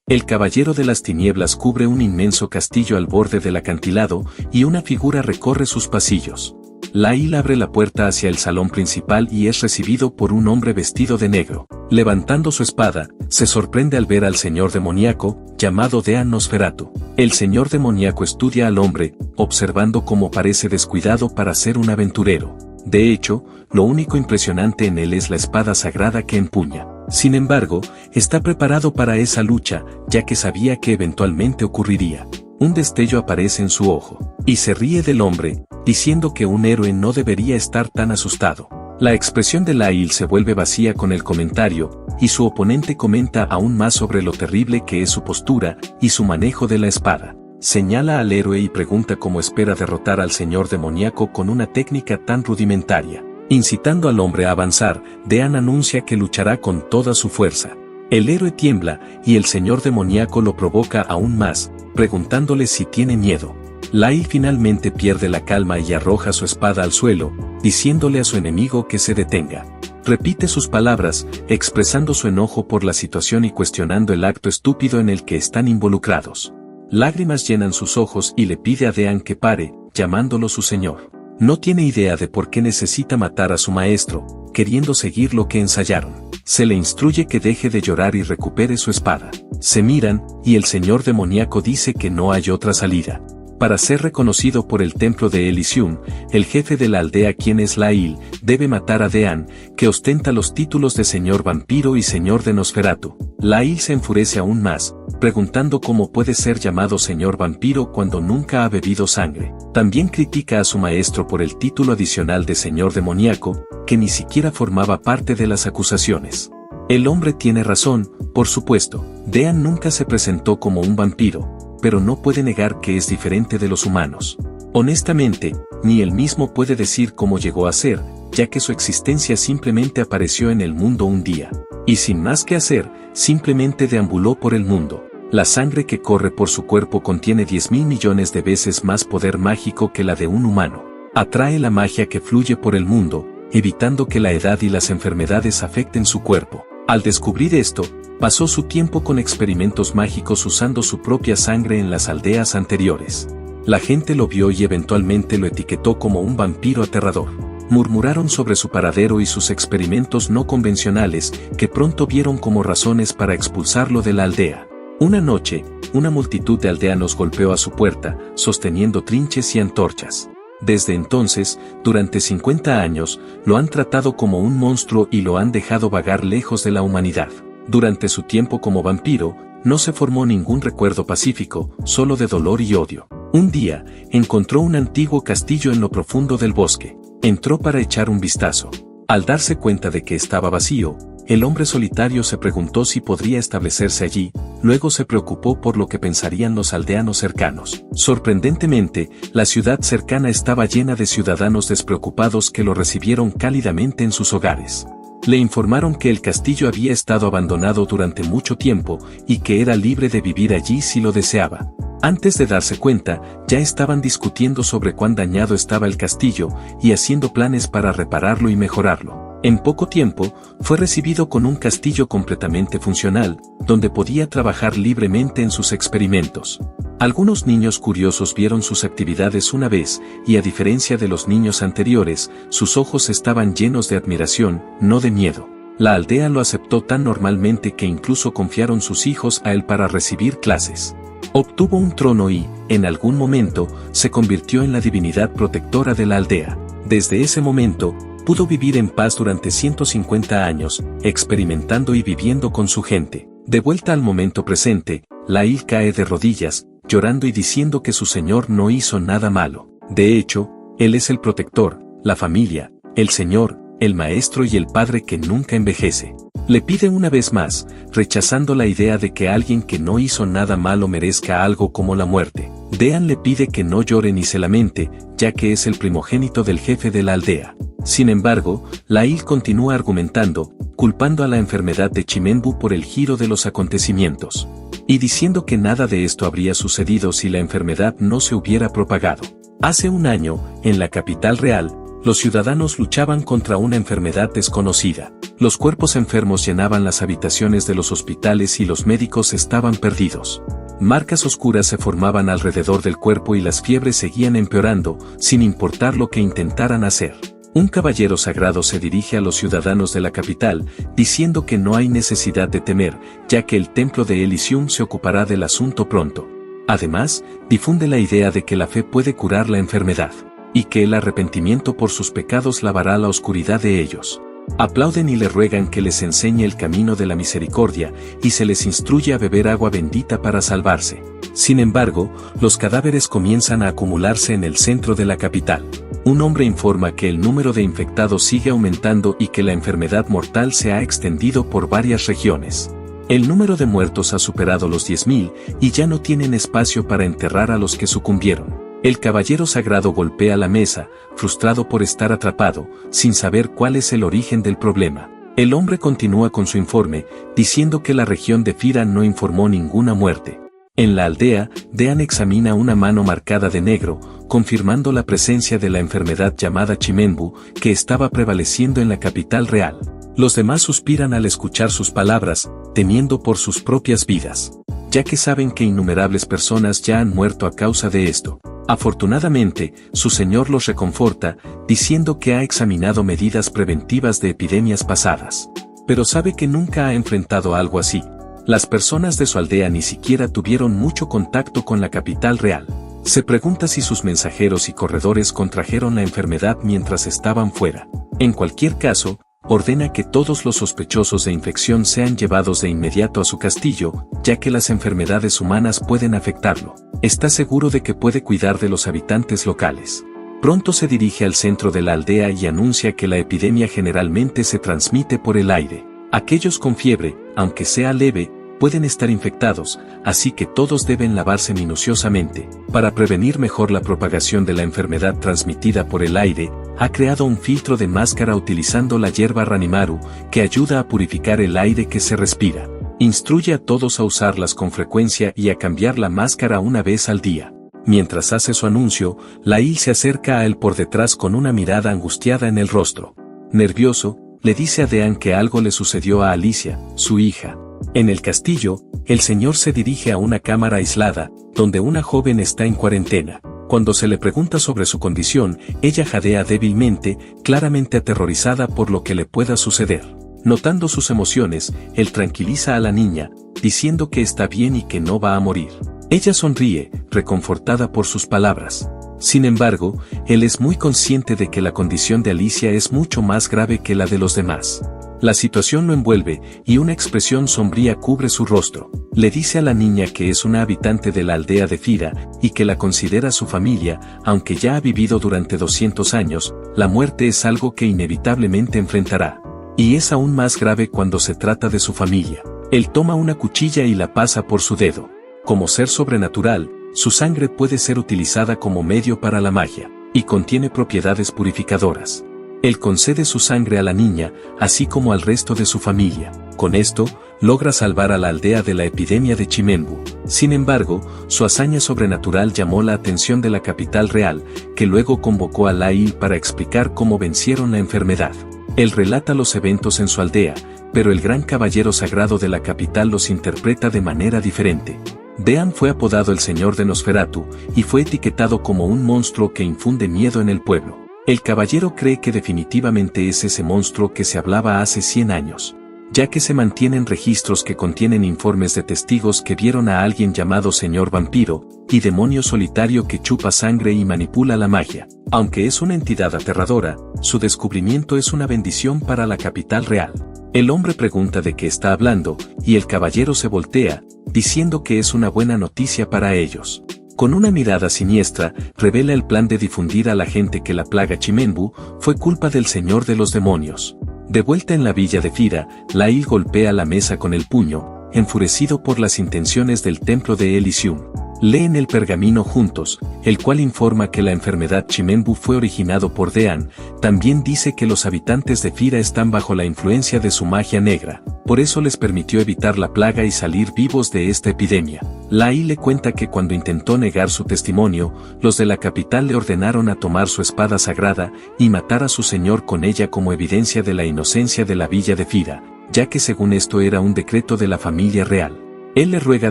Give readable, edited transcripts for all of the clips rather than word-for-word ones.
El caballero de las tinieblas cubre un inmenso castillo al borde del acantilado y una figura recorre sus pasillos. Lail abre la puerta hacia el salón principal y es recibido por un hombre vestido de negro. Levantando su espada, se sorprende al ver al señor demoníaco, llamado Dean Nosferatu. El señor demoníaco estudia al hombre, observando cómo parece descuidado para ser un aventurero. De hecho, lo único impresionante en él es la espada sagrada que empuña. Sin embargo, está preparado para esa lucha, ya que sabía que eventualmente ocurriría. Un destello aparece en su ojo, y se ríe del hombre, diciendo que un héroe no debería estar tan asustado. La expresión de Lail se vuelve vacía con el comentario, y su oponente comenta aún más sobre lo terrible que es su postura y su manejo de la espada. Señala al héroe y pregunta cómo espera derrotar al señor demoníaco con una técnica tan rudimentaria. Incitando al hombre a avanzar, Dean anuncia que luchará con toda su fuerza. El héroe tiembla, y el señor demoníaco lo provoca aún más, preguntándole si tiene miedo. Lail finalmente pierde la calma y arroja su espada al suelo, diciéndole a su enemigo que se detenga. Repite sus palabras, expresando su enojo por la situación y cuestionando el acto estúpido en el que están involucrados. Lágrimas llenan sus ojos y le pide a Dean que pare, llamándolo su señor. No tiene idea de por qué necesita matar a su maestro, queriendo seguir lo que ensayaron. Se le instruye que deje de llorar y recupere su espada. Se miran, y el señor demoníaco dice que no hay otra salida. Para ser reconocido por el templo de Elysium, el jefe de la aldea, quien es Lail, debe matar a Dean, que ostenta los títulos de señor vampiro y señor de Nosferatu. Lail se enfurece aún más, preguntando cómo puede ser llamado señor vampiro cuando nunca ha bebido sangre. También critica a su maestro por el título adicional de señor demoníaco, que ni siquiera formaba parte de las acusaciones. El hombre tiene razón, por supuesto. Dean nunca se presentó como un vampiro, pero no puede negar que es diferente de los humanos. Honestamente, ni él mismo puede decir cómo llegó a ser, ya que su existencia simplemente apareció en el mundo un día. Y sin más que hacer, simplemente deambuló por el mundo. La sangre que corre por su cuerpo contiene 10.000 millones de veces más poder mágico que la de un humano. Atrae la magia que fluye por el mundo, evitando que la edad y las enfermedades afecten su cuerpo. Al descubrir esto, pasó su tiempo con experimentos mágicos usando su propia sangre en las aldeas anteriores. La gente lo vio y eventualmente lo etiquetó como un vampiro aterrador. Murmuraron sobre su paradero y sus experimentos no convencionales, que pronto vieron como razones para expulsarlo de la aldea. Una noche, una multitud de aldeanos golpeó a su puerta, sosteniendo trinches y antorchas. Desde entonces, durante 50 años, lo han tratado como un monstruo y lo han dejado vagar lejos de la humanidad. Durante su tiempo como vampiro, no se formó ningún recuerdo pacífico, solo de dolor y odio. Un día, encontró un antiguo castillo en lo profundo del bosque. Entró para echar un vistazo. Al darse cuenta de que estaba vacío, el hombre solitario se preguntó si podría establecerse allí, luego se preocupó por lo que pensarían los aldeanos cercanos. Sorprendentemente, la ciudad cercana estaba llena de ciudadanos despreocupados que lo recibieron cálidamente en sus hogares. Le informaron que el castillo había estado abandonado durante mucho tiempo y que era libre de vivir allí si lo deseaba. Antes de darse cuenta, ya estaban discutiendo sobre cuán dañado estaba el castillo y haciendo planes para repararlo y mejorarlo. En poco tiempo, fue recibido con un castillo completamente funcional, donde podía trabajar libremente en sus experimentos. Algunos niños curiosos vieron sus actividades una vez, y a diferencia de los niños anteriores, sus ojos estaban llenos de admiración, no de miedo. La aldea lo aceptó tan normalmente que incluso confiaron sus hijos a él para recibir clases. Obtuvo un trono y, en algún momento, se convirtió en la divinidad protectora de la aldea. Desde ese momento, pudo vivir en paz durante 150 años, experimentando y viviendo con su gente. De vuelta al momento presente, Lail cae de rodillas, llorando y diciendo que su señor no hizo nada malo. De hecho, él es el protector, la familia, el señor, el maestro y el padre que nunca envejece. Le pide una vez más, rechazando la idea de que alguien que no hizo nada malo merezca algo como la muerte. Dean le pide que no llore ni se lamente, ya que es el primogénito del jefe de la aldea. Sin embargo, Lail continúa argumentando, culpando a la enfermedad de Chimenbu por el giro de los acontecimientos, y diciendo que nada de esto habría sucedido si la enfermedad no se hubiera propagado. Hace un año, en la capital real, los ciudadanos luchaban contra una enfermedad desconocida. Los cuerpos enfermos llenaban las habitaciones de los hospitales y los médicos estaban perdidos. Marcas oscuras se formaban alrededor del cuerpo y las fiebres seguían empeorando, sin importar lo que intentaran hacer. Un caballero sagrado se dirige a los ciudadanos de la capital, diciendo que no hay necesidad de temer, ya que el templo de Elysium se ocupará del asunto pronto. Además, difunde la idea de que la fe puede curar la enfermedad, y que el arrepentimiento por sus pecados lavará la oscuridad de ellos. Aplauden y le ruegan que les enseñe el camino de la misericordia, y se les instruye a beber agua bendita para salvarse. Sin embargo, los cadáveres comienzan a acumularse en el centro de la capital. Un hombre informa que el número de infectados sigue aumentando y que la enfermedad mortal se ha extendido por varias regiones. El número de muertos ha superado los 10.000 y ya no tienen espacio para enterrar a los que sucumbieron. El caballero sagrado golpea la mesa, frustrado por estar atrapado, sin saber cuál es el origen del problema. El hombre continúa con su informe, diciendo que la región de Fira no informó ninguna muerte. En la aldea, Dean examina una mano marcada de negro, confirmando la presencia de la enfermedad llamada Chimenbu, que estaba prevaleciendo en la capital real. Los demás suspiran al escuchar sus palabras, temiendo por sus propias vidas, ya que saben que innumerables personas ya han muerto a causa de esto. Afortunadamente, su señor los reconforta, diciendo que ha examinado medidas preventivas de epidemias pasadas. Pero sabe que nunca ha enfrentado algo así. Las personas de su aldea ni siquiera tuvieron mucho contacto con la capital real. Se pregunta si sus mensajeros y corredores contrajeron la enfermedad mientras estaban fuera. En cualquier caso, ordena que todos los sospechosos de infección sean llevados de inmediato a su castillo, ya que las enfermedades humanas pueden afectarlo. Está seguro de que puede cuidar de los habitantes locales. Pronto se dirige al centro de la aldea y anuncia que la epidemia generalmente se transmite por el aire. Aquellos con fiebre, aunque sea leve, pueden estar infectados, así que todos deben lavarse minuciosamente. Para prevenir mejor la propagación de la enfermedad transmitida por el aire, ha creado un filtro de máscara utilizando la hierba Ranimaru, que ayuda a purificar el aire que se respira. Instruye a todos a usarlas con frecuencia y a cambiar la máscara una vez al día. Mientras hace su anuncio, Lail se acerca a él por detrás con una mirada angustiada en el rostro. Nervioso, le dice a Dean que algo le sucedió a Alicia, su hija. En el castillo, el señor se dirige a una cámara aislada, donde una joven está en cuarentena. Cuando se le pregunta sobre su condición, ella jadea débilmente, claramente aterrorizada por lo que le pueda suceder. Notando sus emociones, él tranquiliza a la niña, diciendo que está bien y que no va a morir. Ella sonríe, reconfortada por sus palabras. Sin embargo, él es muy consciente de que la condición de Alicia es mucho más grave que la de los demás. La situación lo envuelve, y una expresión sombría cubre su rostro. Le dice a la niña que es una habitante de la aldea de Fira, y que la considera su familia, aunque ya ha vivido durante 200 años, la muerte es algo que inevitablemente enfrentará. Y es aún más grave cuando se trata de su familia. Él toma una cuchilla y la pasa por su dedo. Como ser sobrenatural, su sangre puede ser utilizada como medio para la magia, y contiene propiedades purificadoras. Él concede su sangre a la niña, así como al resto de su familia. Con esto, logra salvar a la aldea de la epidemia de Chimenbu. Sin embargo, su hazaña sobrenatural llamó la atención de la capital real, que luego convocó a Lail para explicar cómo vencieron la enfermedad. Él relata los eventos en su aldea, pero el gran caballero sagrado de la capital los interpreta de manera diferente. Dean fue apodado el Señor de Nosferatu, y fue etiquetado como un monstruo que infunde miedo en el pueblo. El caballero cree que definitivamente es ese monstruo que se hablaba hace 100 años, ya que se mantienen registros que contienen informes de testigos que vieron a alguien llamado Señor Vampiro, y demonio solitario que chupa sangre y manipula la magia. Aunque es una entidad aterradora, su descubrimiento es una bendición para la capital real. El hombre pregunta de qué está hablando, y el caballero se voltea, diciendo que es una buena noticia para ellos. Con una mirada siniestra, revela el plan de difundir a la gente que la plaga Chimenbu fue culpa del señor de los demonios. De vuelta en la villa de Fira, Lail golpea la mesa con el puño, enfurecido por las intenciones del templo de Elysium. Leen el pergamino juntos, el cual informa que la enfermedad Chimembu fue originado por Dean. También dice que los habitantes de Fira están bajo la influencia de su magia negra, por eso les permitió evitar la plaga y salir vivos de esta epidemia. Lai le cuenta que cuando intentó negar su testimonio, los de la capital le ordenaron a tomar su espada sagrada y matar a su señor con ella como evidencia de la inocencia de la villa de Fira, ya que según esto era un decreto de la familia real. Él le ruega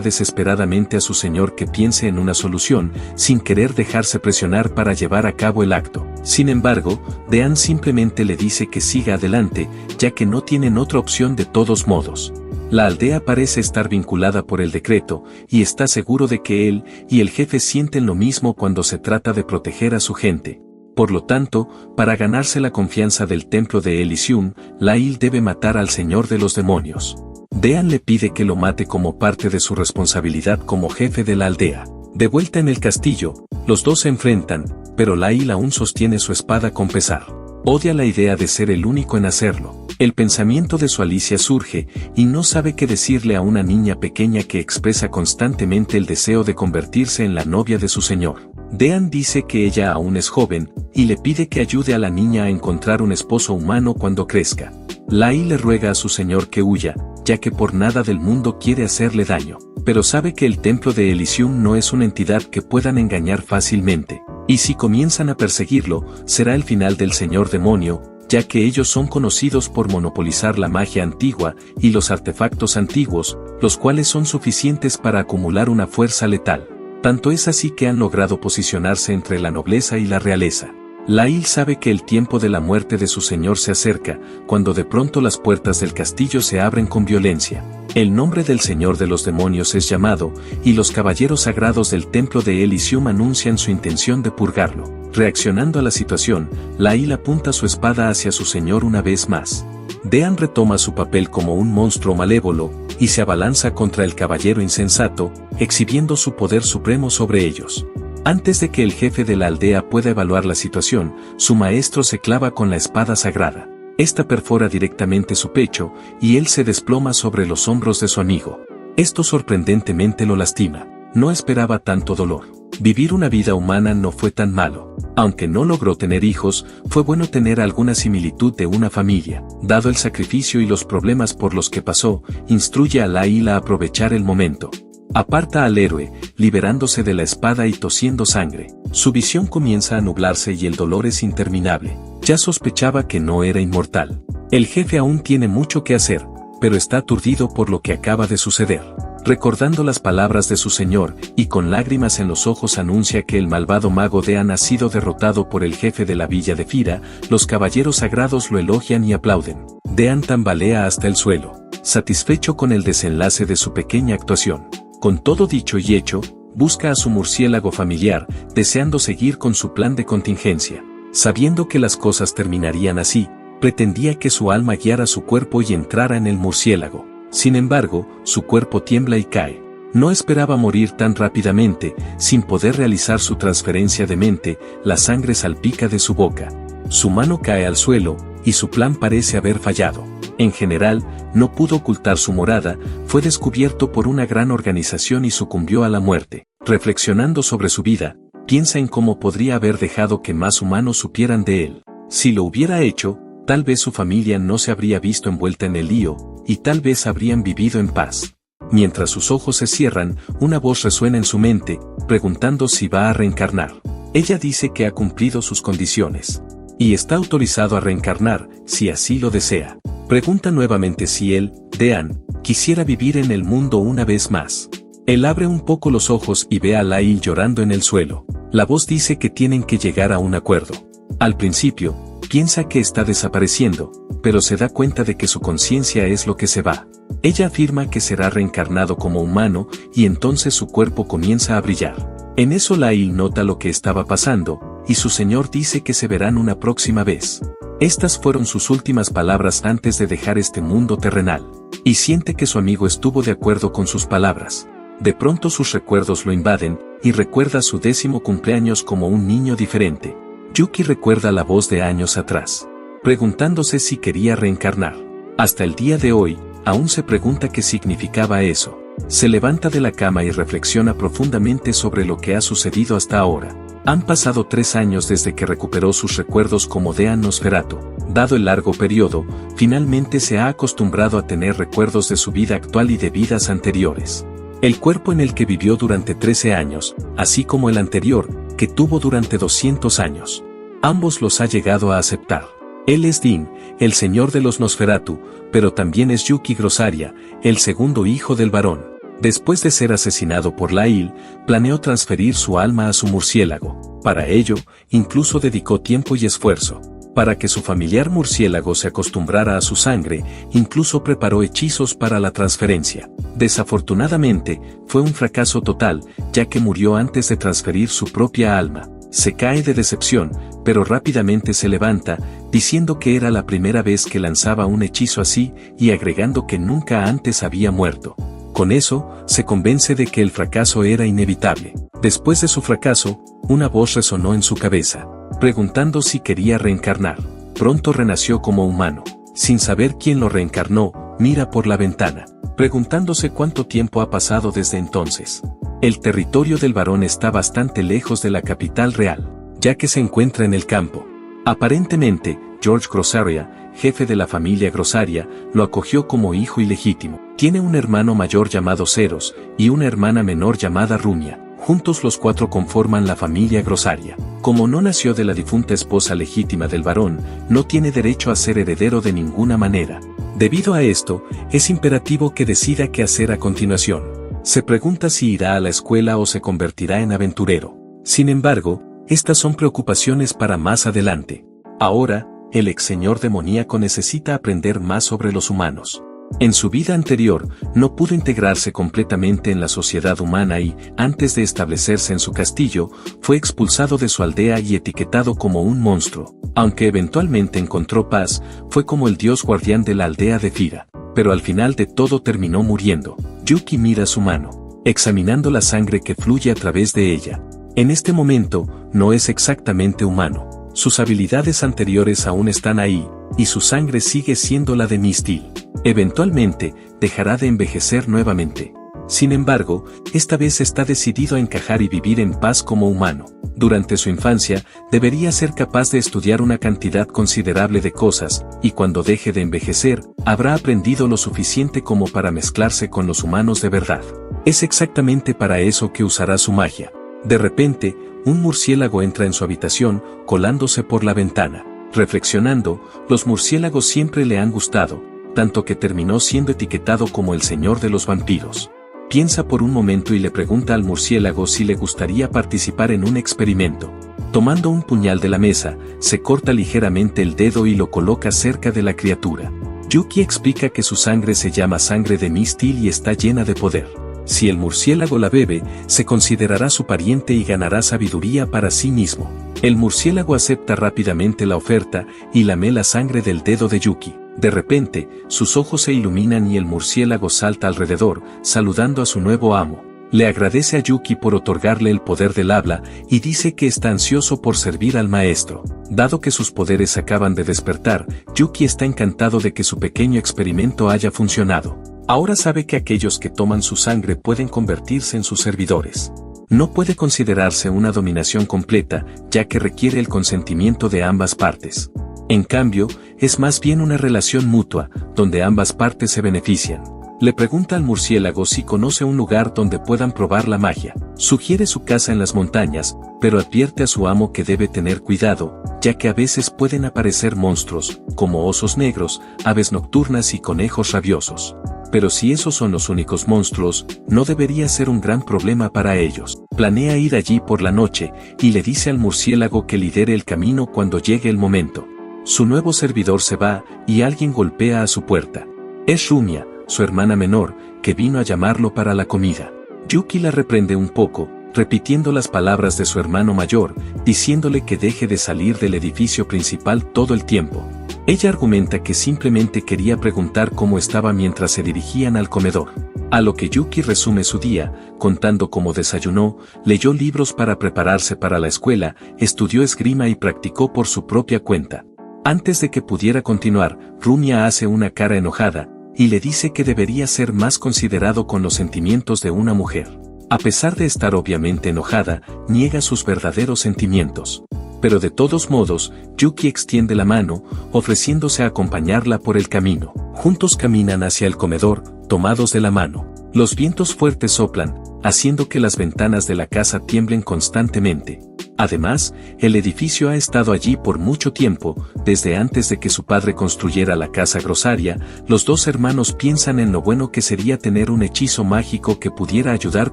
desesperadamente a su señor que piense en una solución, sin querer dejarse presionar para llevar a cabo el acto. Sin embargo, Dean simplemente le dice que siga adelante, ya que no tienen otra opción de todos modos. La aldea parece estar vinculada por el decreto, y está seguro de que él y el jefe sienten lo mismo cuando se trata de proteger a su gente. Por lo tanto, para ganarse la confianza del templo de Elysium, Lail debe matar al señor de los demonios. Dean le pide que lo mate como parte de su responsabilidad como jefe de la aldea. De vuelta en el castillo, los dos se enfrentan, pero Lail aún sostiene su espada con pesar. Odia la idea de ser el único en hacerlo. El pensamiento de su Alicia surge, y no sabe qué decirle a una niña pequeña que expresa constantemente el deseo de convertirse en la novia de su señor. Dean dice que ella aún es joven, y le pide que ayude a la niña a encontrar un esposo humano cuando crezca. Lail le ruega a su señor que huya, ya que por nada del mundo quiere hacerle daño, pero sabe que el templo de Elysium no es una entidad que puedan engañar fácilmente, y si comienzan a perseguirlo, será el final del señor demonio, ya que ellos son conocidos por monopolizar la magia antigua y los artefactos antiguos, los cuales son suficientes para acumular una fuerza letal. Tanto es así que han logrado posicionarse entre la nobleza y la realeza. Lail sabe que el tiempo de la muerte de su señor se acerca, cuando de pronto las puertas del castillo se abren con violencia. El nombre del señor de los demonios es llamado, y los caballeros sagrados del templo de Elysium anuncian su intención de purgarlo. Reaccionando a la situación, Lail apunta su espada hacia su señor una vez más. Dean retoma su papel como un monstruo malévolo, y se abalanza contra el caballero insensato, exhibiendo su poder supremo sobre ellos. Antes de que el jefe de la aldea pueda evaluar la situación, su maestro se clava con la espada sagrada. Esta perfora directamente su pecho, y él se desploma sobre los hombros de su amigo. Esto sorprendentemente lo lastima. No esperaba tanto dolor. Vivir una vida humana no fue tan malo. Aunque no logró tener hijos, fue bueno tener alguna similitud de una familia. Dado el sacrificio y los problemas por los que pasó, instruye a Lail a aprovechar el momento. Aparta al héroe, liberándose de la espada y tosiendo sangre. Su visión comienza a nublarse y el dolor es interminable. Ya sospechaba que no era inmortal. El jefe aún tiene mucho que hacer, pero está aturdido por lo que acaba de suceder. Recordando las palabras de su señor, y con lágrimas en los ojos anuncia que el malvado mago Dean ha sido derrotado por el jefe de la villa de Fira, los caballeros sagrados lo elogian y aplauden. Dean tambalea hasta el suelo, satisfecho con el desenlace de su pequeña actuación. Con todo dicho y hecho, busca a su murciélago familiar, deseando seguir con su plan de contingencia. Sabiendo que las cosas terminarían así, pretendía que su alma guiara su cuerpo y entrara en el murciélago. Sin embargo, su cuerpo tiembla y cae. No esperaba morir tan rápidamente, sin poder realizar su transferencia de mente, la sangre salpica de su boca. Su mano cae al suelo, y su plan parece haber fallado. En general, no pudo ocultar su morada, fue descubierto por una gran organización y sucumbió a la muerte. Reflexionando sobre su vida, piensa en cómo podría haber dejado que más humanos supieran de él. Si lo hubiera hecho, tal vez su familia no se habría visto envuelta en el lío, y tal vez habrían vivido en paz. Mientras sus ojos se cierran, una voz resuena en su mente, preguntando si va a reencarnar. Ella dice que ha cumplido sus condiciones, y está autorizado a reencarnar, si así lo desea. Pregunta nuevamente si él, Dean, quisiera vivir en el mundo una vez más. Él abre un poco los ojos y ve a Lail llorando en el suelo. La voz dice que tienen que llegar a un acuerdo. Al principio, piensa que está desapareciendo, pero se da cuenta de que su conciencia es lo que se va. Ella afirma que será reencarnado como humano, y entonces su cuerpo comienza a brillar. En eso Lail nota lo que estaba pasando, y su señor dice que se verán una próxima vez. Estas fueron sus últimas palabras antes de dejar este mundo terrenal, y siente que su amigo estuvo de acuerdo con sus palabras. De pronto sus recuerdos lo invaden, y recuerda su 10º cumpleaños como un niño diferente. Yuki recuerda la voz de años atrás, preguntándose si quería reencarnar. Hasta el día de hoy, aún se pregunta qué significaba eso. Se levanta de la cama y reflexiona profundamente sobre lo que ha sucedido hasta ahora. Han pasado 3 años desde que recuperó sus recuerdos como Dean Nosferatu. Dado el largo periodo, finalmente se ha acostumbrado a tener recuerdos de su vida actual y de vidas anteriores. El cuerpo en el que vivió durante 13 años, así como el anterior, que tuvo durante 200 años. Ambos los ha llegado a aceptar. Él es Dean, el señor de los Nosferatu, pero también es Yuki Grosaria, el segundo hijo del varón. Después de ser asesinado por Lail, planeó transferir su alma a su murciélago. Para ello, incluso dedicó tiempo y esfuerzo. Para que su familiar murciélago se acostumbrara a su sangre, incluso preparó hechizos para la transferencia. Desafortunadamente, fue un fracaso total, ya que murió antes de transferir su propia alma. Se cae de decepción, pero rápidamente se levanta, diciendo que era la primera vez que lanzaba un hechizo así, y agregando que nunca antes había muerto. Con eso, se convence de que el fracaso era inevitable. Después de su fracaso, una voz resonó en su cabeza, preguntando si quería reencarnar. Pronto renació como humano. Sin saber quién lo reencarnó, mira por la ventana, preguntándose cuánto tiempo ha pasado desde entonces. El territorio del varón está bastante lejos de la capital real, ya que se encuentra en el campo. Aparentemente, George Grosaria, jefe de la familia Grosaria, lo acogió como hijo ilegítimo. Tiene un hermano mayor llamado Ceros, y una hermana menor llamada Rumia. Juntos los 4 conforman la familia Grosaria. Como no nació de la difunta esposa legítima del varón, no tiene derecho a ser heredero de ninguna manera. Debido a esto, es imperativo que decida qué hacer a continuación. Se pregunta si irá a la escuela o se convertirá en aventurero. Sin embargo, estas son preocupaciones para más adelante. Ahora, el ex señor demoníaco necesita aprender más sobre los humanos. En su vida anterior, no pudo integrarse completamente en la sociedad humana y, antes de establecerse en su castillo, fue expulsado de su aldea y etiquetado como un monstruo. Aunque eventualmente encontró paz, fue como el dios guardián de la aldea de Fira. Pero al final de todo terminó muriendo. Yuki mira su mano, examinando la sangre que fluye a través de ella. En este momento, no es exactamente humano. Sus habilidades anteriores aún están ahí, y su sangre sigue siendo la de Mistil. Eventualmente, dejará de envejecer nuevamente. Sin embargo, esta vez está decidido a encajar y vivir en paz como humano. Durante su infancia, debería ser capaz de estudiar una cantidad considerable de cosas, y cuando deje de envejecer, habrá aprendido lo suficiente como para mezclarse con los humanos de verdad. Es exactamente para eso que usará su magia. De repente, un murciélago entra en su habitación, colándose por la ventana. Reflexionando, los murciélagos siempre le han gustado, tanto que terminó siendo etiquetado como el señor de los vampiros. Piensa por un momento y le pregunta al murciélago si le gustaría participar en un experimento. Tomando un puñal de la mesa, se corta ligeramente el dedo y lo coloca cerca de la criatura. Yuki explica que su sangre se llama sangre de Mistil y está llena de poder. Si el murciélago la bebe, se considerará su pariente y ganará sabiduría para sí mismo. El murciélago acepta rápidamente la oferta y lame la sangre del dedo de Yuki. De repente, sus ojos se iluminan y el murciélago salta alrededor, saludando a su nuevo amo. Le agradece a Yuki por otorgarle el poder del habla y dice que está ansioso por servir al maestro. Dado que sus poderes acaban de despertar, Yuki está encantado de que su pequeño experimento haya funcionado. Ahora sabe que aquellos que toman su sangre pueden convertirse en sus servidores. No puede considerarse una dominación completa, ya que requiere el consentimiento de ambas partes. En cambio, es más bien una relación mutua, donde ambas partes se benefician. Le pregunta al murciélago si conoce un lugar donde puedan probar la magia. Sugiere su casa en las montañas, pero advierte a su amo que debe tener cuidado, ya que a veces pueden aparecer monstruos, como osos negros, aves nocturnas y conejos rabiosos. Pero si esos son los únicos monstruos, no debería ser un gran problema para ellos. Planea ir allí por la noche, y le dice al murciélago que lidere el camino cuando llegue el momento. Su nuevo servidor se va, y alguien golpea a su puerta. Es Rumia, su hermana menor, que vino a llamarlo para la comida. Yuki la reprende un poco, repitiendo las palabras de su hermano mayor, diciéndole que deje de salir del edificio principal todo el tiempo. Ella argumenta que simplemente quería preguntar cómo estaba mientras se dirigían al comedor. A lo que Yuki resume su día, contando cómo desayunó, leyó libros para prepararse para la escuela, estudió esgrima y practicó por su propia cuenta. Antes de que pudiera continuar, Rumia hace una cara enojada, y le dice que debería ser más considerado con los sentimientos de una mujer. A pesar de estar obviamente enojada, niega sus verdaderos sentimientos. Pero de todos modos, Yuki extiende la mano, ofreciéndose a acompañarla por el camino. Juntos caminan hacia el comedor, tomados de la mano. Los vientos fuertes soplan, haciendo que las ventanas de la casa tiemblen constantemente. Además, el edificio ha estado allí por mucho tiempo, desde antes de que su padre construyera la casa grosaria. Los dos hermanos piensan en lo bueno que sería tener un hechizo mágico que pudiera ayudar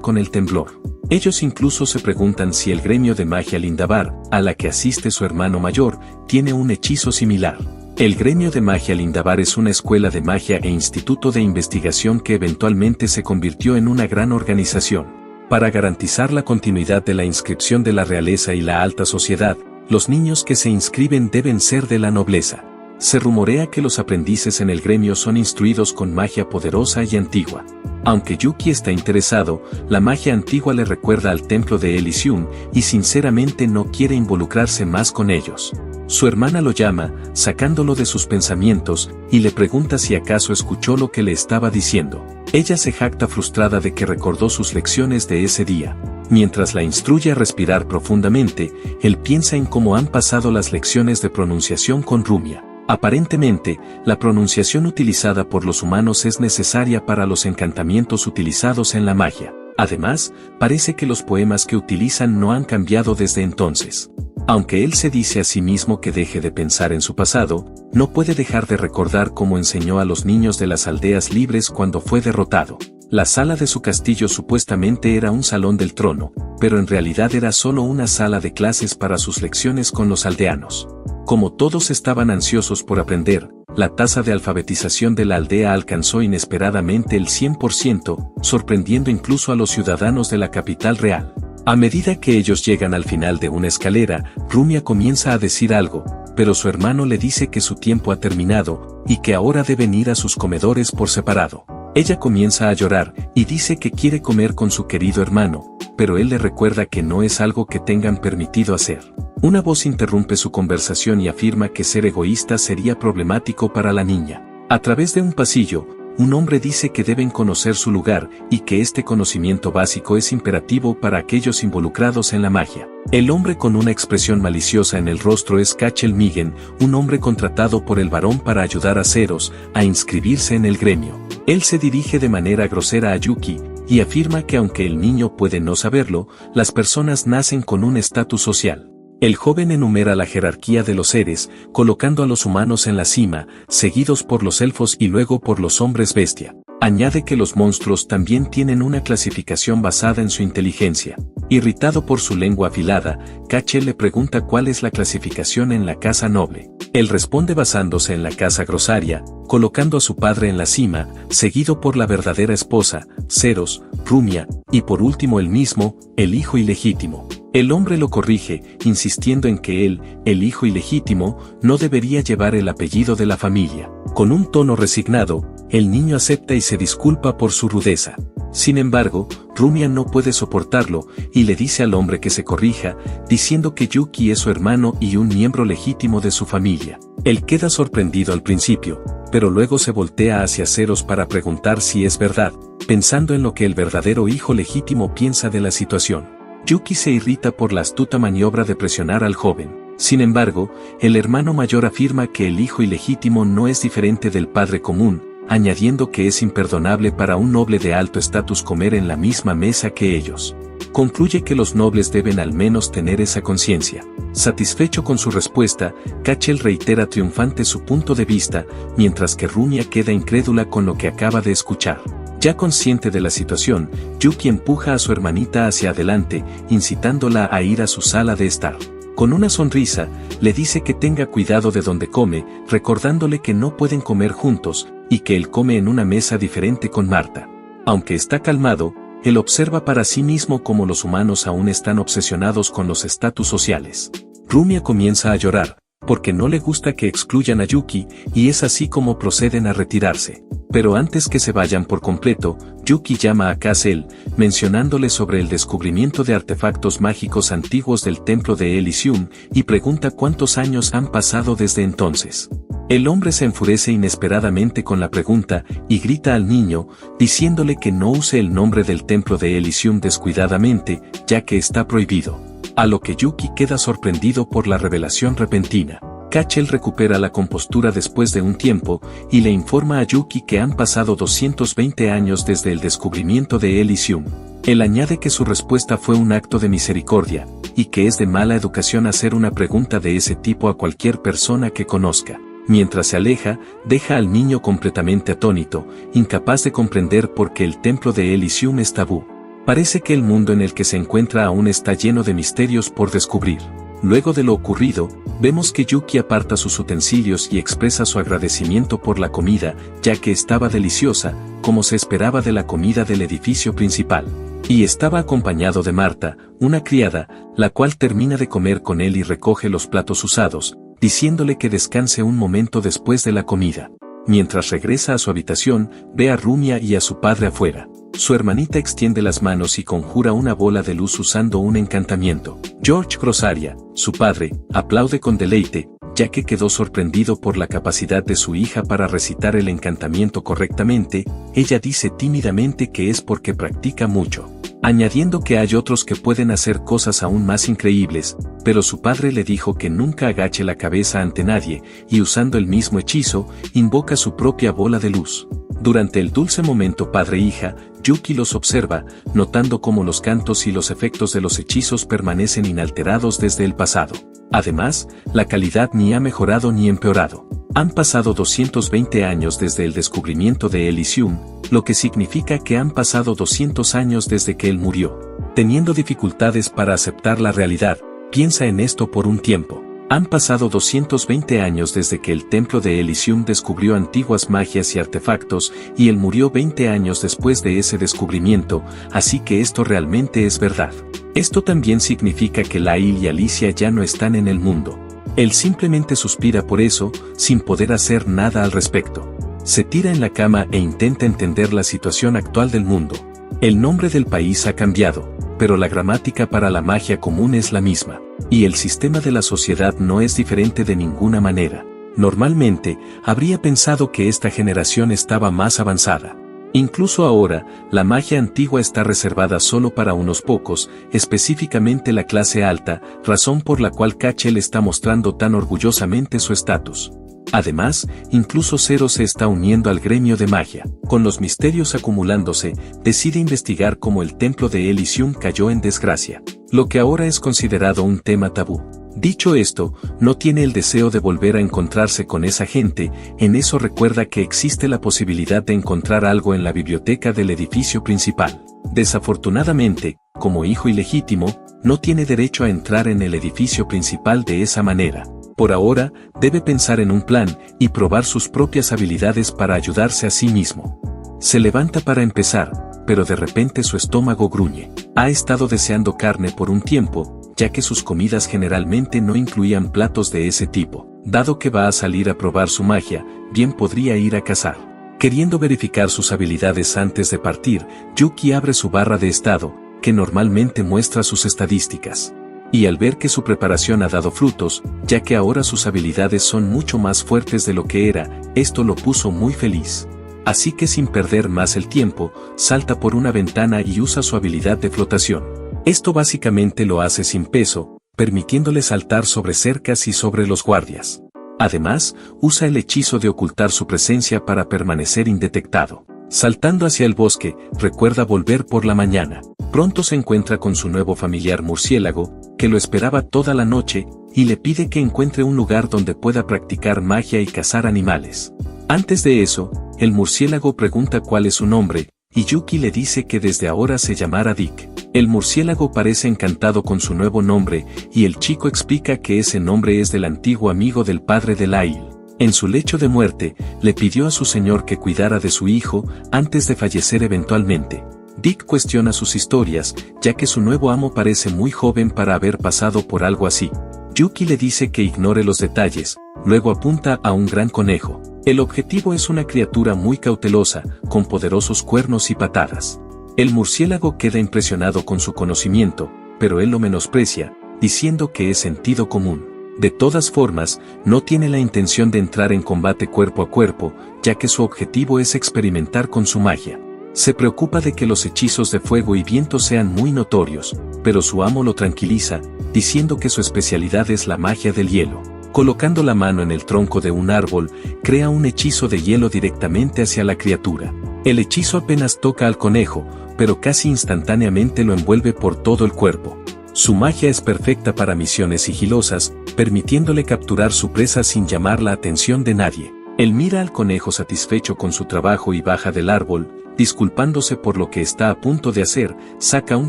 con el temblor. Ellos incluso se preguntan si el gremio de magia Lindabar, a la que asiste su hermano mayor, tiene un hechizo similar. El gremio de magia Lindabar es una escuela de magia e instituto de investigación que eventualmente se convirtió en una gran organización. Para garantizar la continuidad de la inscripción de la realeza y la alta sociedad, los niños que se inscriben deben ser de la nobleza. Se rumorea que los aprendices en el gremio son instruidos con magia poderosa y antigua. Aunque Yuki está interesado, la magia antigua le recuerda al templo de Elysium y sinceramente no quiere involucrarse más con ellos. Su hermana lo llama, sacándolo de sus pensamientos, y le pregunta si acaso escuchó lo que le estaba diciendo. Ella se jacta frustrada de que recordó sus lecciones de ese día. Mientras la instruye a respirar profundamente, él piensa en cómo han pasado las lecciones de pronunciación con Rumia. Aparentemente, la pronunciación utilizada por los humanos es necesaria para los encantamientos utilizados en la magia. Además, parece que los poemas que utilizan no han cambiado desde entonces. Aunque él se dice a sí mismo que deje de pensar en su pasado, no puede dejar de recordar cómo enseñó a los niños de las aldeas libres cuando fue derrotado. La sala de su castillo supuestamente era un salón del trono, pero en realidad era solo una sala de clases para sus lecciones con los aldeanos. Como todos estaban ansiosos por aprender, la tasa de alfabetización de la aldea alcanzó inesperadamente el 100%, sorprendiendo incluso a los ciudadanos de la capital real. A medida que ellos llegan al final de una escalera, Rumia comienza a decir algo, pero su hermano le dice que su tiempo ha terminado, y que ahora deben ir a sus comedores por separado. Ella comienza a llorar, y dice que quiere comer con su querido hermano, pero él le recuerda que no es algo que tengan permitido hacer. Una voz interrumpe su conversación y afirma que ser egoísta sería problemático para la niña. A través de un pasillo, un hombre dice que deben conocer su lugar y que este conocimiento básico es imperativo para aquellos involucrados en la magia. El hombre con una expresión maliciosa en el rostro es Cachel Migen, un hombre contratado por el varón para ayudar a Ceros a inscribirse en el gremio. Él se dirige de manera grosera a Yuki y afirma que aunque el niño puede no saberlo, las personas nacen con un estatus social. El joven enumera la jerarquía de los seres, colocando a los humanos en la cima, seguidos por los elfos y luego por los hombres bestia. Añade que los monstruos también tienen una clasificación basada en su inteligencia. Irritado por su lengua afilada, Cachel le pregunta cuál es la clasificación en la casa noble. Él responde basándose en la casa grosaria, colocando a su padre en la cima, seguido por la verdadera esposa, Ceros, Rumia, y por último él mismo, el hijo ilegítimo. El hombre lo corrige, insistiendo en que él, el hijo ilegítimo, no debería llevar el apellido de la familia. Con un tono resignado, el niño acepta y se disculpa por su rudeza. Sin embargo, Rumia no puede soportarlo, y le dice al hombre que se corrija, diciendo que Yuki es su hermano y un miembro legítimo de su familia. Él queda sorprendido al principio, pero luego se voltea hacia Ceros para preguntar si es verdad, pensando en lo que el verdadero hijo legítimo piensa de la situación. Yuki se irrita por la astuta maniobra de presionar al joven. Sin embargo, el hermano mayor afirma que el hijo ilegítimo no es diferente del padre común, añadiendo que es imperdonable para un noble de alto estatus comer en la misma mesa que ellos. Concluye que los nobles deben al menos tener esa conciencia. Satisfecho con su respuesta, Cachel reitera triunfante su punto de vista, mientras que Rumia queda incrédula con lo que acaba de escuchar. Ya consciente de la situación, Yuki empuja a su hermanita hacia adelante, incitándola a ir a su sala de estar. Con una sonrisa, le dice que tenga cuidado de donde come, recordándole que no pueden comer juntos, y que él come en una mesa diferente con Marta. Aunque está calmado, él observa para sí mismo cómo los humanos aún están obsesionados con los estatus sociales. Rumia comienza a llorar, porque no le gusta que excluyan a Yuki, y es así como proceden a retirarse. Pero antes que se vayan por completo, Yuki llama a Castle, mencionándole sobre el descubrimiento de artefactos mágicos antiguos del templo de Elysium, y pregunta cuántos años han pasado desde entonces. El hombre se enfurece inesperadamente con la pregunta, y grita al niño, diciéndole que no use el nombre del templo de Elysium descuidadamente, ya que está prohibido. A lo que Yuki queda sorprendido por la revelación repentina. Cachel recupera la compostura después de un tiempo, y le informa a Yuki que han pasado 220 años desde el descubrimiento de Elysium. Él añade que su respuesta fue un acto de misericordia, y que es de mala educación hacer una pregunta de ese tipo a cualquier persona que conozca. Mientras se aleja, deja al niño completamente atónito, incapaz de comprender por qué el templo de Elysium es tabú. Parece que el mundo en el que se encuentra aún está lleno de misterios por descubrir. Luego de lo ocurrido, vemos que Yuki aparta sus utensilios y expresa su agradecimiento por la comida, ya que estaba deliciosa, como se esperaba de la comida del edificio principal. Y estaba acompañado de Marta, una criada, la cual termina de comer con él y recoge los platos usados, diciéndole que descanse un momento después de la comida. Mientras regresa a su habitación, ve a Rumia y a su padre afuera. Su hermanita extiende las manos y conjura una bola de luz usando un encantamiento. George Grosaria, su padre, aplaude con deleite, ya que quedó sorprendido por la capacidad de su hija para recitar el encantamiento correctamente. Ella dice tímidamente que es porque practica mucho, añadiendo que hay otros que pueden hacer cosas aún más increíbles, pero su padre le dijo que nunca agache la cabeza ante nadie, y usando el mismo hechizo, invoca su propia bola de luz. Durante el dulce momento padre-hija, Yuki los observa, notando cómo los cantos y los efectos de los hechizos permanecen inalterados desde el pasado. Además, la calidad ni ha mejorado ni empeorado. Han pasado 220 años desde el descubrimiento de Elysium, lo que significa que han pasado 200 años desde que él murió. Teniendo dificultades para aceptar la realidad, piensa en esto por un tiempo. Han pasado 220 años desde que el templo de Elysium descubrió antiguas magias y artefactos, y él murió 20 años después de ese descubrimiento, así que esto realmente es verdad. Esto también significa que Lyle y Alicia ya no están en el mundo. Él simplemente suspira por eso, sin poder hacer nada al respecto. Se tira en la cama e intenta entender la situación actual del mundo. El nombre del país ha cambiado, pero la gramática para la magia común es la misma, y el sistema de la sociedad no es diferente de ninguna manera. Normalmente, habría pensado que esta generación estaba más avanzada. Incluso ahora, la magia antigua está reservada solo para unos pocos, específicamente la clase alta, razón por la cual Cachel está mostrando tan orgullosamente su estatus. Además, incluso Zero se está uniendo al gremio de magia. Con los misterios acumulándose, decide investigar cómo el templo de Elysium cayó en desgracia, lo que ahora es considerado un tema tabú. Dicho esto, no tiene el deseo de volver a encontrarse con esa gente. En eso recuerda que existe la posibilidad de encontrar algo en la biblioteca del edificio principal. Desafortunadamente, como hijo ilegítimo, no tiene derecho a entrar en el edificio principal de esa manera. Por ahora, debe pensar en un plan, y probar sus propias habilidades para ayudarse a sí mismo. Se levanta para empezar, pero de repente su estómago gruñe. Ha estado deseando carne por un tiempo, ya que sus comidas generalmente no incluían platos de ese tipo. Dado que va a salir a probar su magia, bien podría ir a cazar. Queriendo verificar sus habilidades antes de partir, Yuki abre su barra de estado, que normalmente muestra sus estadísticas. Y al ver que su preparación ha dado frutos, ya que ahora sus habilidades son mucho más fuertes de lo que era, esto lo puso muy feliz. Así que sin perder más el tiempo, salta por una ventana y usa su habilidad de flotación. Esto básicamente lo hace sin peso, permitiéndole saltar sobre cercas y sobre los guardias. Además, usa el hechizo de ocultar su presencia para permanecer indetectado. Saltando hacia el bosque, recuerda volver por la mañana. Pronto se encuentra con su nuevo familiar murciélago, que lo esperaba toda la noche, y le pide que encuentre un lugar donde pueda practicar magia y cazar animales. Antes de eso, el murciélago pregunta cuál es su nombre, y Yuki le dice que desde ahora se llamará Dick. El murciélago parece encantado con su nuevo nombre, y el chico explica que ese nombre es del antiguo amigo del padre de Lyle. En su lecho de muerte, le pidió a su señor que cuidara de su hijo, antes de fallecer eventualmente. Dick cuestiona sus historias, ya que su nuevo amo parece muy joven para haber pasado por algo así. Yuki le dice que ignore los detalles, luego apunta a un gran conejo. El objetivo es una criatura muy cautelosa, con poderosos cuernos y patadas. El murciélago queda impresionado con su conocimiento, pero él lo menosprecia, diciendo que es sentido común. De todas formas, no tiene la intención de entrar en combate cuerpo a cuerpo, ya que su objetivo es experimentar con su magia. Se preocupa de que los hechizos de fuego y viento sean muy notorios, pero su amo lo tranquiliza, diciendo que su especialidad es la magia del hielo. Colocando la mano en el tronco de un árbol, crea un hechizo de hielo directamente hacia la criatura. El hechizo apenas toca al conejo, pero casi instantáneamente lo envuelve por todo el cuerpo. Su magia es perfecta para misiones sigilosas, permitiéndole capturar su presa sin llamar la atención de nadie. Él mira al conejo satisfecho con su trabajo y baja del árbol, disculpándose por lo que está a punto de hacer, saca un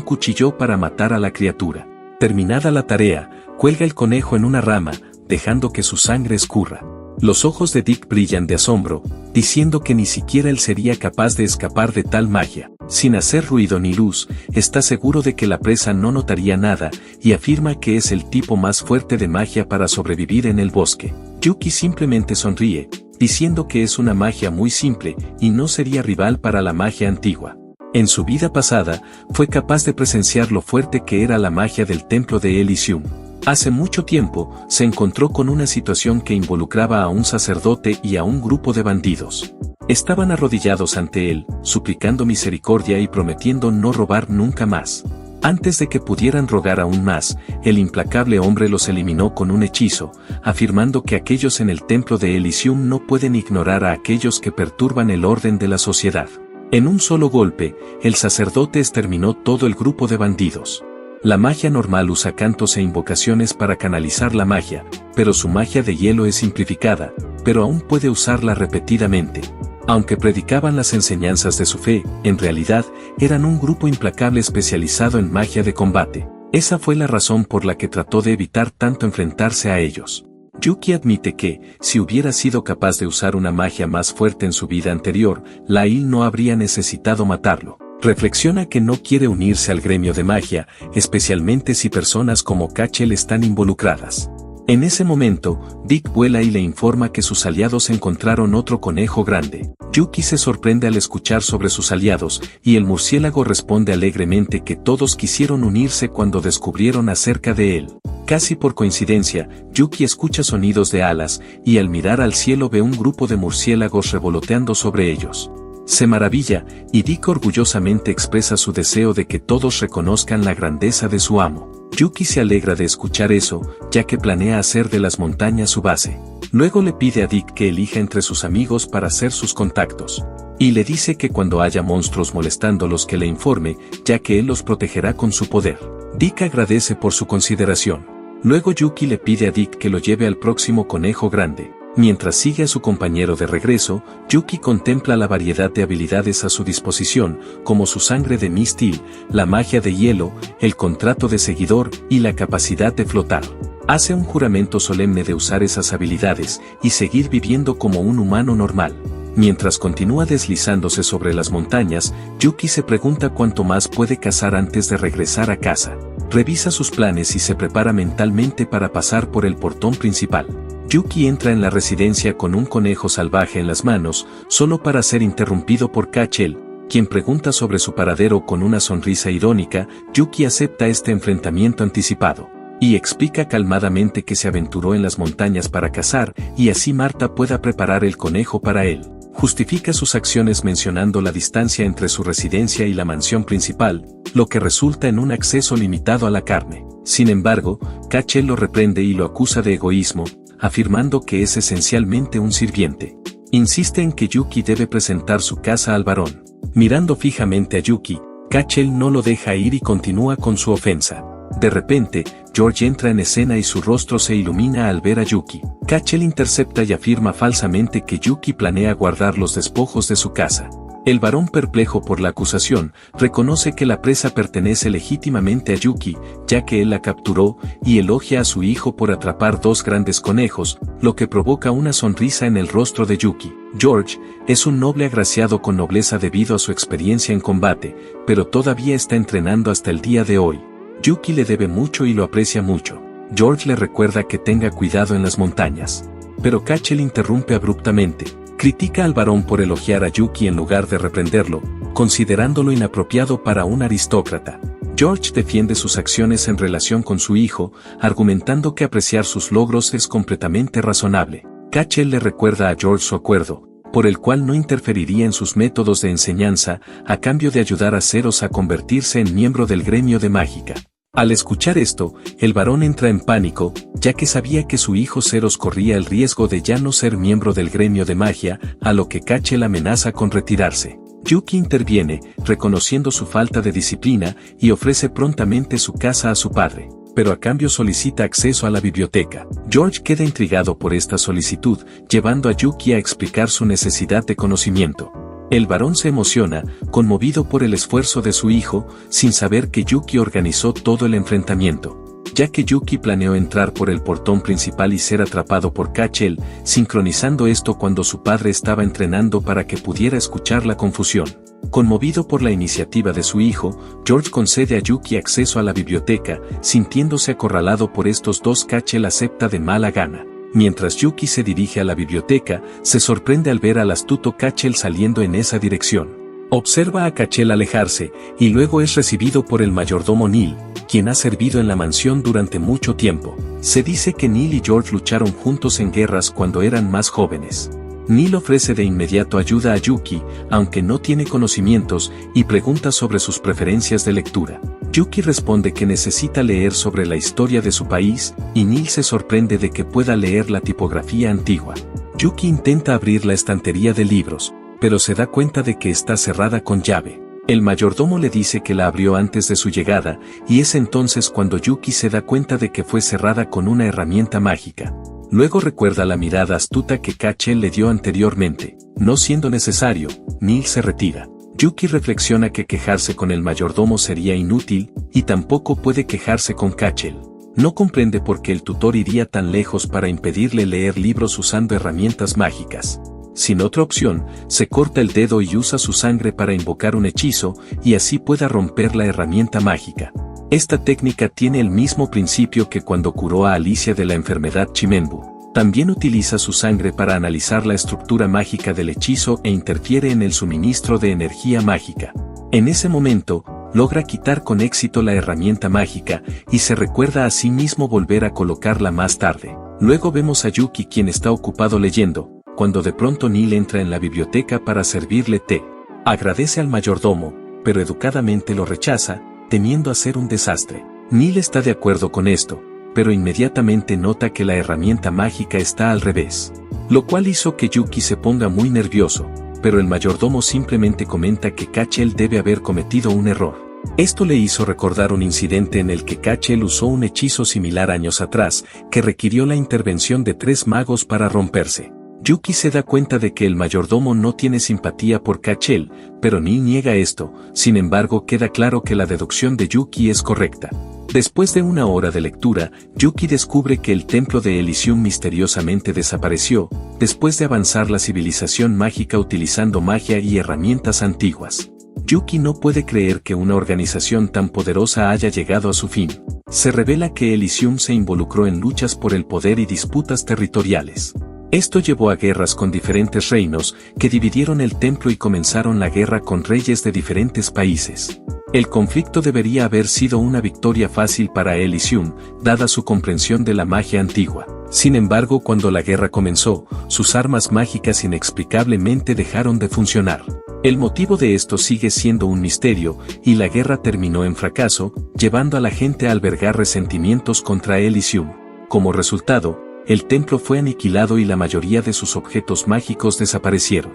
cuchillo para matar a la criatura. Terminada la tarea, cuelga el conejo en una rama, dejando que su sangre escurra. Los ojos de Dick brillan de asombro, diciendo que ni siquiera él sería capaz de escapar de tal magia. Sin hacer ruido ni luz, está seguro de que la presa no notaría nada, y afirma que es el tipo más fuerte de magia para sobrevivir en el bosque. Yuki simplemente sonríe, diciendo que es una magia muy simple, y no sería rival para la magia antigua. En su vida pasada, fue capaz de presenciar lo fuerte que era la magia del templo de Elysium. Hace mucho tiempo, se encontró con una situación que involucraba a un sacerdote y a un grupo de bandidos. Estaban arrodillados ante él, suplicando misericordia y prometiendo no robar nunca más. Antes de que pudieran rogar aún más, el implacable hombre los eliminó con un hechizo, afirmando que aquellos en el templo de Elysium no pueden ignorar a aquellos que perturban el orden de la sociedad. En un solo golpe, el sacerdote exterminó todo el grupo de bandidos. La magia normal usa cantos e invocaciones para canalizar la magia, pero su magia de hielo es simplificada, pero aún puede usarla repetidamente. Aunque predicaban las enseñanzas de su fe, en realidad, eran un grupo implacable especializado en magia de combate. Esa fue la razón por la que trató de evitar tanto enfrentarse a ellos. Yuki admite que, si hubiera sido capaz de usar una magia más fuerte en su vida anterior, Lail no habría necesitado matarlo. Reflexiona que no quiere unirse al gremio de magia, especialmente si personas como Cachel están involucradas. En ese momento, Dick vuela y le informa que sus aliados encontraron otro conejo grande. Yuki se sorprende al escuchar sobre sus aliados, y el murciélago responde alegremente que todos quisieron unirse cuando descubrieron acerca de él. Casi por coincidencia, Yuki escucha sonidos de alas, y al mirar al cielo ve un grupo de murciélagos revoloteando sobre ellos. Se maravilla, y Dick orgullosamente expresa su deseo de que todos reconozcan la grandeza de su amo. Yuki se alegra de escuchar eso, ya que planea hacer de las montañas su base. Luego le pide a Dick que elija entre sus amigos para hacer sus contactos. Y le dice que cuando haya monstruos molestándolos que le informe, ya que él los protegerá con su poder. Dick agradece por su consideración. Luego Yuki le pide a Dick que lo lleve al próximo conejo grande. Mientras sigue a su compañero de regreso, Yuki contempla la variedad de habilidades a su disposición, como su sangre de Mistil, la magia de hielo, el contrato de seguidor y la capacidad de flotar. Hace un juramento solemne de usar esas habilidades y seguir viviendo como un humano normal. Mientras continúa deslizándose sobre las montañas, Yuki se pregunta cuánto más puede cazar antes de regresar a casa. Revisa sus planes y se prepara mentalmente para pasar por el portón principal. Yuki entra en la residencia con un conejo salvaje en las manos, solo para ser interrumpido por Cachel, quien pregunta sobre su paradero con una sonrisa irónica. Yuki acepta este enfrentamiento anticipado, y explica calmadamente que se aventuró en las montañas para cazar, y así Marta pueda preparar el conejo para él. Justifica sus acciones mencionando la distancia entre su residencia y la mansión principal, lo que resulta en un acceso limitado a la carne. Sin embargo, Cachel lo reprende y lo acusa de egoísmo, afirmando que es esencialmente un sirviente. Insiste en que Yuki debe presentar su casa al varón. Mirando fijamente a Yuki, Cachel no lo deja ir y continúa con su ofensa. De repente, George entra en escena y su rostro se ilumina al ver a Yuki. Cachel intercepta y afirma falsamente que Yuki planea guardar los despojos de su casa. El varón, perplejo por la acusación, reconoce que la presa pertenece legítimamente a Yuki, ya que él la capturó, y elogia a su hijo por atrapar dos grandes conejos, lo que provoca una sonrisa en el rostro de Yuki. George es un noble agraciado con nobleza debido a su experiencia en combate, pero todavía está entrenando hasta el día de hoy. Yuki le debe mucho y lo aprecia mucho. George le recuerda que tenga cuidado en las montañas. Pero Cachel interrumpe abruptamente. Critica al varón por elogiar a Yuki en lugar de reprenderlo, considerándolo inapropiado para un aristócrata. George defiende sus acciones en relación con su hijo, argumentando que apreciar sus logros es completamente razonable. Cachel le recuerda a George su acuerdo, por el cual no interferiría en sus métodos de enseñanza, a cambio de ayudar a Zeros a convertirse en miembro del gremio de mágica. Al escuchar esto, el varón entra en pánico, ya que sabía que su hijo Zeros corría el riesgo de ya no ser miembro del gremio de magia, a lo que Cachel amenaza con retirarse. Yuki interviene, reconociendo su falta de disciplina, y ofrece prontamente su casa a su padre, pero a cambio solicita acceso a la biblioteca. George queda intrigado por esta solicitud, llevando a Yuki a explicar su necesidad de conocimiento. El varón se emociona, conmovido por el esfuerzo de su hijo, sin saber que Yuki organizó todo el enfrentamiento. Ya que Yuki planeó entrar por el portón principal y ser atrapado por Cachel, sincronizando esto cuando su padre estaba entrenando para que pudiera escuchar la confusión. Conmovido por la iniciativa de su hijo, George concede a Yuki acceso a la biblioteca, sintiéndose acorralado por estos dos. Cachel acepta de mala gana. Mientras Yuki se dirige a la biblioteca, se sorprende al ver al astuto Cachel saliendo en esa dirección. Observa a Cachel alejarse, y luego es recibido por el mayordomo Neil, quien ha servido en la mansión durante mucho tiempo. Se dice que Neil y George lucharon juntos en guerras cuando eran más jóvenes. Neil ofrece de inmediato ayuda a Yuki, aunque no tiene conocimientos, y pregunta sobre sus preferencias de lectura. Yuki responde que necesita leer sobre la historia de su país, y Neil se sorprende de que pueda leer la tipografía antigua. Yuki intenta abrir la estantería de libros, pero se da cuenta de que está cerrada con llave. El mayordomo le dice que la abrió antes de su llegada, y es entonces cuando Yuki se da cuenta de que fue cerrada con una herramienta mágica. Luego recuerda la mirada astuta que Cachel le dio anteriormente. No siendo necesario, Neil se retira. Yuki reflexiona que quejarse con el mayordomo sería inútil, y tampoco puede quejarse con Cachel. No comprende por qué el tutor iría tan lejos para impedirle leer libros usando herramientas mágicas. Sin otra opción, se corta el dedo y usa su sangre para invocar un hechizo, y así pueda romper la herramienta mágica. Esta técnica tiene el mismo principio que cuando curó a Alicia de la enfermedad Chimenbu. También utiliza su sangre para analizar la estructura mágica del hechizo e interfiere en el suministro de energía mágica. En ese momento, logra quitar con éxito la herramienta mágica, y se recuerda a sí mismo volver a colocarla más tarde. Luego vemos a Yuki quien está ocupado leyendo, cuando de pronto Neil entra en la biblioteca para servirle té. Agradece al mayordomo, pero educadamente lo rechaza, temiendo hacer un desastre. Neil está de acuerdo con esto, pero inmediatamente nota que la herramienta mágica está al revés. Lo cual hizo que Yuki se ponga muy nervioso, pero el mayordomo simplemente comenta que Cachel debe haber cometido un error. Esto le hizo recordar un incidente en el que Cachel usó un hechizo similar años atrás, que requirió la intervención de 3 magos para romperse. Yuki se da cuenta de que el mayordomo no tiene simpatía por Cachel, pero Neil niega esto. Sin embargo, queda claro que la deducción de Yuki es correcta. Después de una hora de lectura, Yuki descubre que el templo de Elysium misteriosamente desapareció, después de avanzar la civilización mágica utilizando magia y herramientas antiguas. Yuki no puede creer que una organización tan poderosa haya llegado a su fin. Se revela que Elysium se involucró en luchas por el poder y disputas territoriales. Esto llevó a guerras con diferentes reinos, que dividieron el templo y comenzaron la guerra con reyes de diferentes países. El conflicto debería haber sido una victoria fácil para Elysium, dada su comprensión de la magia antigua. Sin embargo, cuando la guerra comenzó, sus armas mágicas inexplicablemente dejaron de funcionar. El motivo de esto sigue siendo un misterio, y la guerra terminó en fracaso, llevando a la gente a albergar resentimientos contra Elysium. Como resultado, el templo fue aniquilado y la mayoría de sus objetos mágicos desaparecieron.